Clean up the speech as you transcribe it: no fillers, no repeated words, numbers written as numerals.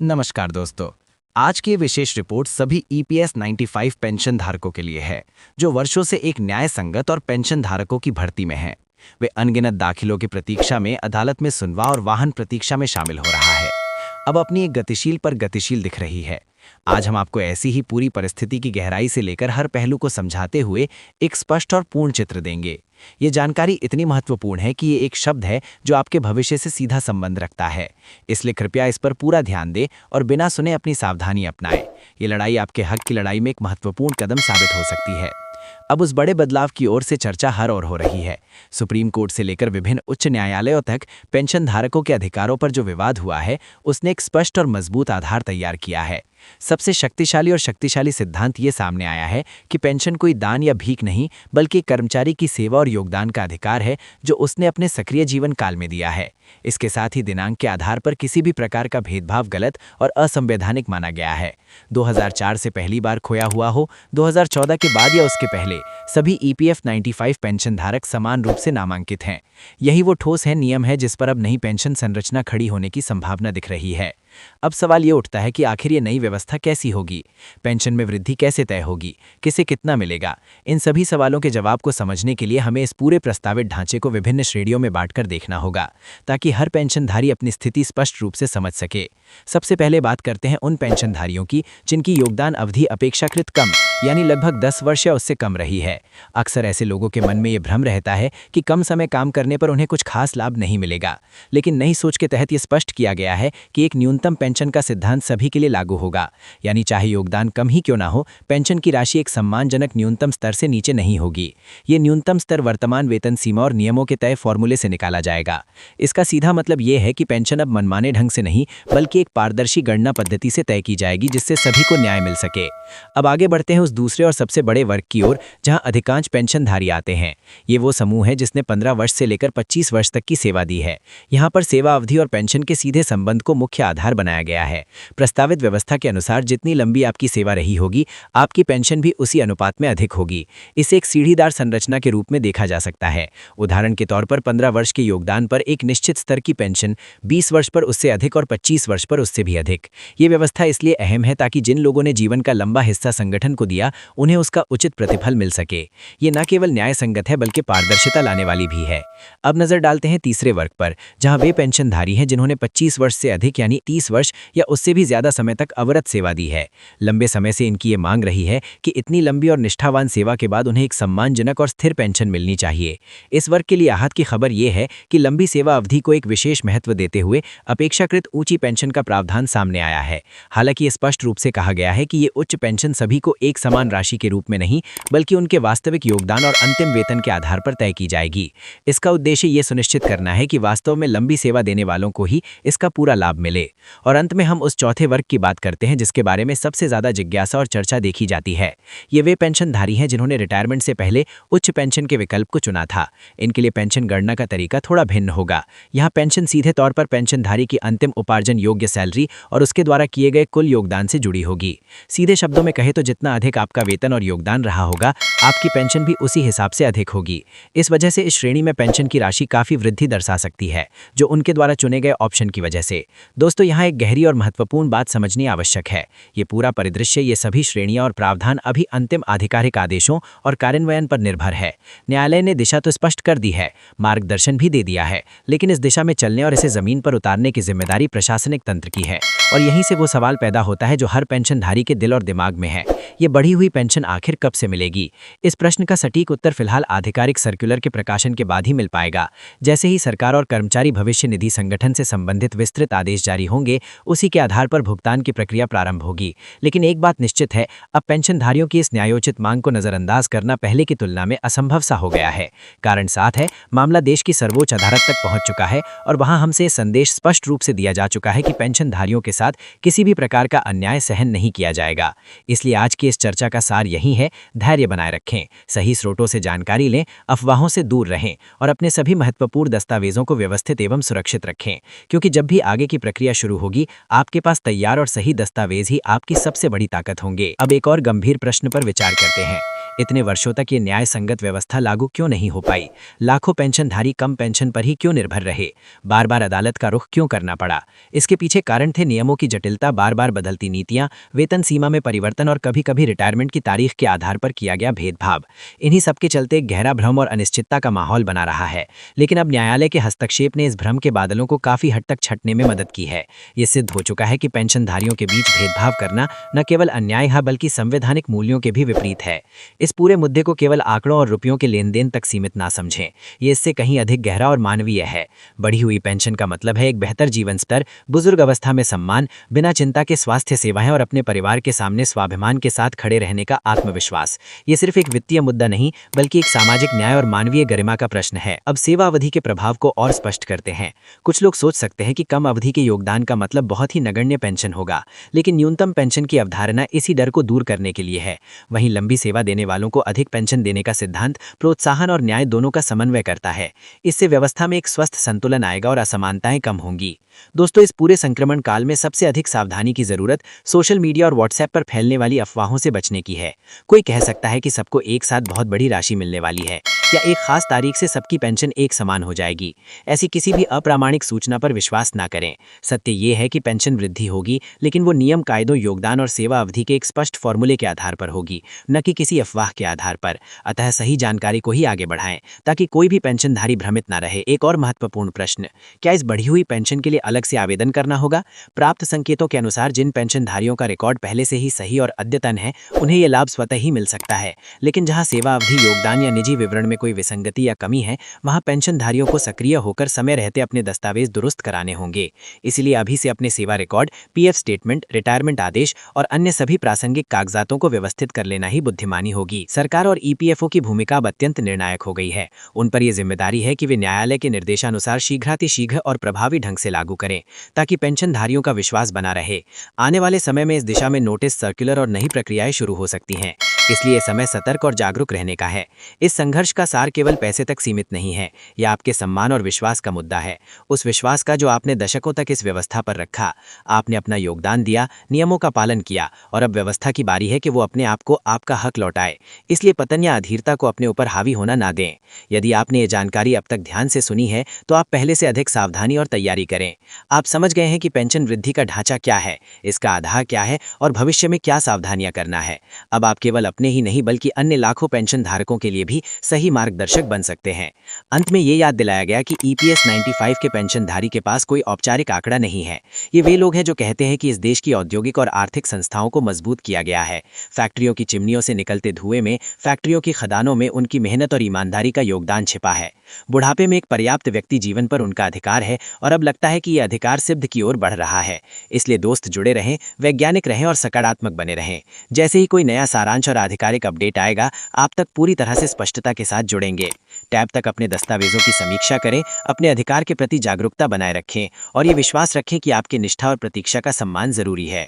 नमस्कार दोस्तों। आज की ये विशेष रिपोर्ट सभी ईपीएस 95 पेंशन धारकों के लिए है, जो वर्षों से एक न्याय संगत और पेंशन धारकों की भर्ती में हैं। वे अनगिनत दाखिलों की प्रतीक्षा में, अदालत में सुनवा और वाहन प्रतीक्षा में शामिल हो रहा है। अब अपनी एक गतिशील पर गतिशील दिख रही है। आज हम आपको ऐसी ही पूरी परिस्थिति की गहराई से लेकर हर पहलू को समझाते हुए एक स्पष्ट और पूर्ण चित्र देंगे। ये जानकारी इतनी महत्वपूर्ण है कि ये एक शब्द है जो आपके भविष्य से सीधा संबंध रखता है। इसलिए कृपया इस पर पूरा ध्यान दें और बिना सुने अपनी सावधानी अपनाएं। ये लड़ाई आपके हक की लड़ाई में एक महत्वपूर्ण कदम साबित हो सकती है। अब उस बड़े बदलाव की ओर से चर्चा हर ओर हो रही है। सुप्रीम कोर्ट से लेकर विभिन्न उच्च न्यायालयों तक पेंशन धारकों के अधिकारों पर जो विवाद हुआ है, उसने एक स्पष्ट और मजबूत आधार तैयार किया है। सबसे शक्तिशाली सिद्धांत ये सामने आया है कि पेंशन कोई दान या भीख नहीं, बल्कि कर्मचारी की सेवा और योगदान का अधिकार है जो उसने अपने सक्रिय जीवन काल में दिया है। इसके साथ ही दिनांक के आधार पर किसी भी प्रकार का भेदभाव गलत और असंवैधानिक माना गया है। 2004 से पहली बार खोया हुआ हो, 2014 के बाद या उसके पहले, सभी ईपीएफ 95 पेंशन धारक समान रूप से नामांकित हैं। यही वो ठोस नियम है जिस पर अब नई पेंशन संरचना खड़ी होने की संभावना दिख रही है। अब सवाल ये उठता है कि आखिर ये नई व्यवस्था कैसी होगी, पेंशन में वृद्धि कैसे तय होगी, किसे कितना मिलेगा। इन सभी सवालों के जवाब को समझने के लिए हमें इस पूरे प्रस्तावित ढांचे को विभिन्न श्रेणियों में बांटकर देखना होगा, ताकि हर पेंशनधारी अपनी स्थिति स्पष्ट रूप से समझ सके। सबसे पहले बात करते हैं उन पेंशनधारियों की जिनकी योगदान अवधि अपेक्षाकृत कम, यानी लगभग 10 वर्ष या उससे कम रही है। अक्सर ऐसे लोगों के मन में ये भ्रम रहता है कि कम समय काम करने पर उन्हें कुछ खास लाभ नहीं मिलेगा, लेकिन नई सोच के तहत ये स्पष्ट किया गया है कि एक न्यूनतम पेंशन का सिद्धांत सभी के लिए लागू होगा। यानी चाहे योगदान कम ही क्यों ना हो, पेंशन की राशि एक सम्मानजनक न्यूनतम स्तर से नीचे नहीं होगी। ये न्यूनतम स्तर वर्तमान वेतन सीमा और नियमों के तय फॉर्मूले से निकाला जाएगा। इसका सीधा मतलब ये है कि पेंशन अब मनमाने ढंग से नहीं, बल्कि एक पारदर्शी गणना पद्धति से तय की जाएगी, जिससे सभी को न्याय मिल सके। अब आगे बढ़ते हैं उस दूसरे और सबसे बड़े वर्ग की ओर, जहां अधिकांश पेंशनधारी आते हैं। ये वो समूह है जिसने 15 वर्ष से लेकर 25 वर्ष तक की सेवा दी है। यहाँ पर सेवा अवधि और पेंशन के सीधे संबंध को मुख्य आधार बनाया गया है। प्रस्तावित व्यवस्था के अनुसार जितनी लंबी आपकी सेवा रही होगी, आपकी पेंशन भी उसी अनुपात में अधिक होगी। इसे एक सीढ़ीदार संरचना के रूप में देखा जा सकता है। उदाहरण के तौर पर 15 वर्ष के योगदान पर एक निश्चित स्तर की पेंशन, 20 वर्ष पर उससे अधिक और 25 वर्ष पर उससे भी अधिक। ये व्यवस्था इसलिए अहम है ताकि जिन लोगों ने जीवन का लंबा हिस्सा संगठन को दिया, उन्हें उसका उचित प्रतिफल मिल सके। ये न केवल न्याय संगत है, बल्कि पारदर्शिता लाने वाली भी है। अब नजर डालते हैं तीसरे वर्ग पर, जहां वे पेंशनधारी हैं जिन्होंने 25 वर्ष से अधिक, यानी 30 वर्ष या उससे भी ज्यादा समय तक अविरत सेवा दी है। लंबे समय से इनकी ये मांग रही है कि इतनी लंबी और निष्ठावान सेवा के बाद उन्हें एक सम्मानजनक और स्थिर पेंशन मिलनी चाहिए। इस वर्ग के लिए आहत की खबर यह है कि लंबी सेवा अवधि को एक विशेष महत्व देते हुए अपेक्षाकृत ऊंची पेंशन का प्रावधान सामने आया है। हालांकि ये स्पष्ट रूप से कहा गया है कि ये उच्च पेंशन सभी को एक समान राशि के रूप में नहीं, बल्कि उनके वास्तविक योगदान और अंतिम वेतन के आधार पर तय की जाएगी। इसका उद्देश्य ये सुनिश्चित करना है कि वास्तव में लंबी सेवा देने वालों को ही इसका पूरा लाभ मिले। और अंत में हम उस चौथे वर्ग की बात करते हैं जिसके बारे में सबसे ज्यादा जिज्ञासा और चर्चा देखी जाती है। ये वे पेंशनधारी हैं जिन्होंने रिटायरमेंट से पहले उच्च पेंशन के विकल्प को चुना था। इनके लिए पेंशन गणना का तरीका थोड़ा भिन्न होगा। यहाँ पेंशन सीधे तौर पर पेंशनधारी की अंतिम उपार्जन योग्य सैलरी और उसके द्वारा किए गए कुल योगदान से जुड़ी होगी। सीधे शब्दों में कहे तो जितना अधिक आपका वेतन और योगदान रहा होगा, आपकी पेंशन भी उसी हिसाब से अधिक होगी। इस वजह से इस श्रेणी में पेंशन की राशि काफी वृद्धि दर्शा सकती है, जो उनके द्वारा चुने गए ऑप्शन की वजह से। दोस्तों, यहाँ एक गहरी और महत्वपूर्ण बात समझनी आवश्यक है। ये पूरा परिदृश्य, ये सभी श्रेणियां और प्रावधान अभी अंतिम आधिकारिक आदेशों और कार्यान्वयन पर निर्भर है। न्यायालय ने दिशा तो स्पष्ट कर दी है, मार्गदर्शन भी दे दिया है, लेकिन इस दिशा में चलने और इसे जमीन पर उतारने की जिम्मेदारी प्रशासनिक तंत्र की है। और यहीं से वो सवाल पैदा होता है जो हर पेंशनधारी के दिल और दिमाग में है। ये बढ़ी हुई पेंशन आखिर कब से मिलेगी? इस प्रश्न का सटीक उत्तर फिलहाल आधिकारिक सर्कुलर के प्रकाशन के बाद ही मिल पाएगा। जैसे ही सरकार और कर्मचारी भविष्य निधि संगठन से संबंधित विस्तृत आदेश जारी होंगे, उसी के आधार पर भुगतान की प्रक्रिया प्रारंभ होगी। लेकिन एक बात निश्चित है, अब पेंशनधारियों की इस न्यायोचित मांग को नजरअंदाज करना पहले की तुलना में असंभव सा हो गया है। कारण साफ है, मामला देश की सर्वोच्च अदालत तक पहुंच चुका है और वहां हमसे संदेश स्पष्ट रूप से दिया जा चुका है कि पेंशनधारियों के साथ किसी भी प्रकार का अन्याय सहन नहीं किया जाएगा। इसलिए आज की इस चर्चा का सार यही है, धैर्य बनाए रखें, सही स्रोतों से जानकारी लें, अफवाहों से दूर रहें और अपने सभी महत्वपूर्ण दस्तावेजों को व्यवस्थित एवं सुरक्षित रखें, क्योंकि जब भी आगे की प्रक्रिया शुरू होगी, आपके पास तैयार और सही दस्तावेज ही आपकी सबसे बड़ी ताकत होंगे। अब एक और गंभीर प्रश्न पर विचार करते हैं। इतने वर्षों तक ये न्याय संगत व्यवस्था लागू क्यों नहीं हो पाई? लाखों पेंशनधारी कम पेंशन पर ही क्यों निर्भर रहे? बार बार अदालत का रुख क्यों करना पड़ा? इसके पीछे कारण थे नियमों की जटिलता, बार बार बदलती नीतियां, वेतन सीमा में परिवर्तन और कभी कभी रिटायरमेंट की तारीख के आधार पर किया गया भेदभाव। इन्हीं सबके चलते एक गहरा भ्रम और अनिश्चितता का माहौल बना रहा है। लेकिन अब न्यायालय के हस्तक्षेप ने इस भ्रम के बादलों को काफी हद तक छटने में मदद की है। ये सिद्ध हो चुका है कि पेंशनधारियों के बीच भेदभाव करना न केवल अन्याय है बल्कि संवैधानिक मूल्यों के भी विपरीत है। इस पूरे मुद्दे को केवल आंकड़ों और रुपयों के लेन देन तक सीमित ना समझें। ये इससे कहीं अधिक गहरा और मानवीय है। बढ़ी हुई पेंशन का मतलब है एक बेहतर जीवन स्तर, बुजुर्ग अवस्था में सम्मान, बिना चिंता के स्वास्थ्य सेवाएं और अपने परिवार के सामने स्वाभिमान के साथ खड़े रहने का आत्मविश्वास। ये सिर्फ एक वित्तीय मुद्दा नहीं बल्कि एक सामाजिक न्याय और मानवीय गरिमा का प्रश्न है। अब सेवा अवधि के प्रभाव को और स्पष्ट करते हैं। कुछ लोग सोच सकते हैं कि कम अवधि के योगदान का मतलब बहुत ही नगण्य पेंशन होगा, लेकिन न्यूनतम पेंशन की अवधारणा इसी डर को दूर करने के लिए है। वहीं लंबी सेवा देने वालों को अधिक पेंशन देने का सिद्धांत प्रोत्साहन और न्याय दोनों का समन्वय करता है। इससे व्यवस्था में एक स्वस्थ संतुलन आएगा और असमानताएं कम होंगी। दोस्तों, इस पूरे संक्रमण काल में सबसे अधिक सावधानी की जरूरत सोशल मीडिया और व्हाट्सएप पर फैलने वाली अफवाहों से बचने की है। कोई कह सकता है कि सबको एक साथ बहुत बड़ी राशि मिलने वाली है या एक खास तारीख से सबकी पेंशन एक समान हो जाएगी। ऐसी किसी भी अप्रामाणिक सूचना पर विश्वास ना करें। सत्य ये है कि पेंशन वृद्धि होगी, लेकिन वो नियम, कायदों, योगदान और सेवा अवधि के एक स्पष्ट फॉर्मूले के आधार पर होगी, न कि किसी अफवाह के आधार पर। अतः सही जानकारी को ही आगे बढ़ाएं ताकि कोई भी पेंशनधारी भ्रमित ना रहे। एक और महत्वपूर्ण प्रश्न, क्या इस बढ़ी हुई पेंशन के लिए अलग से आवेदन करना होगा? प्राप्त संकेतों के अनुसार जिन पेंशनधारियों का रिकॉर्ड पहले से ही सही और अद्यतन है, उन्हें ये लाभ स्वतः ही मिल सकता है। लेकिन जहां सेवा अवधि, योगदान या निजी विवरण में कोई विसंगति या कमी है, वहां पेंशनधारियों को सक्रिय होकर समय रहते अपने दस्तावेज दुरुस्त कराने होंगे। इसलिए अभी से अपने सेवा रिकॉर्ड, पीएफ स्टेटमेंट, रिटायरमेंट आदेश और अन्य सभी प्रासंगिक कागजातों को व्यवस्थित कर लेना ही बुद्धिमानी होगी। सरकार और ईपीएफओ की भूमिका अब अत्यंत निर्णायक हो गई है। उन पर यह जिम्मेदारी है कि वे न्यायालय के निर्देशानुसार शीघ्रातिशीघ्र और प्रभावी ढंग से लागू करें ताकि पेंशनधारियों का विश्वास बना रहे। आने वाले समय में इस दिशा में नोटिस, सर्कुलर और नई प्रक्रियाएं शुरू हो सकती हैं। इसलिए समय सतर्क और जागरूक रहने का है। इस संघर्ष का सार केवल पैसे तक सीमित नहीं है, यह आपके सम्मान और विश्वास का मुद्दा है। उस विश्वास का जो आपने दशकों तक इस व्यवस्था पर रखा। आपने अपना योगदान दिया, नियमों का पालन किया और अब व्यवस्था की बारी है कि वो अपने आप को आपका हक लौटाए। इसलिए पतन या अधीरता को अपने ऊपर हावी होना ना दें। यदि आपने ये जानकारी अब तक ध्यान से सुनी है तो आप पहले से अधिक सावधानी और तैयारी करें। आप समझ गए हैं कि पेंशन वृद्धि का ढांचा क्या है, इसका आधार क्या है और भविष्य में क्या सावधानियां करना है। अब आप केवल अपने ही नहीं बल्कि अन्य लाखों पेंशन धारकों के लिए भी सही मार्गदर्शक बन सकते हैं। अंत में ये याद दिलाया गया कि ईपीएस 95 के पेंशनधारी के पास कोई औपचारिक आंकड़ा नहीं है। ये वे लोग हैं जो कहते हैं कि इस देश की औद्योगिक और आर्थिक संस्थाओं को मजबूत किया गया है। फैक्ट्रियों की चिमनियों से निकलते धुएं में, फैक्ट्रियों की खदानों में उनकी मेहनत और ईमानदारी का योगदान छिपा है। बुढ़ापे में एक पर्याप्त व्यक्ति जीवन पर उनका अधिकार है और अब लगता है कि यह अधिकार सिद्ध की ओर बढ़ रहा है। इसलिए दोस्त, जुड़े रहें, वैज्ञानिक रहें और सकारात्मक बने रहें। जैसे ही कोई नया सारांश और आधिकारिक अपडेट आएगा, आप तक पूरी तरह से स्पष्टता के साथ जुड़ेंगे। टैब तक अपने दस्तावेजों की समीक्षा करें, अपने अधिकार के प्रति जागरूकता बनाए रखें और ये विश्वास रखें कि आपकी निष्ठा और प्रतीक्षा का सम्मान जरूरी है।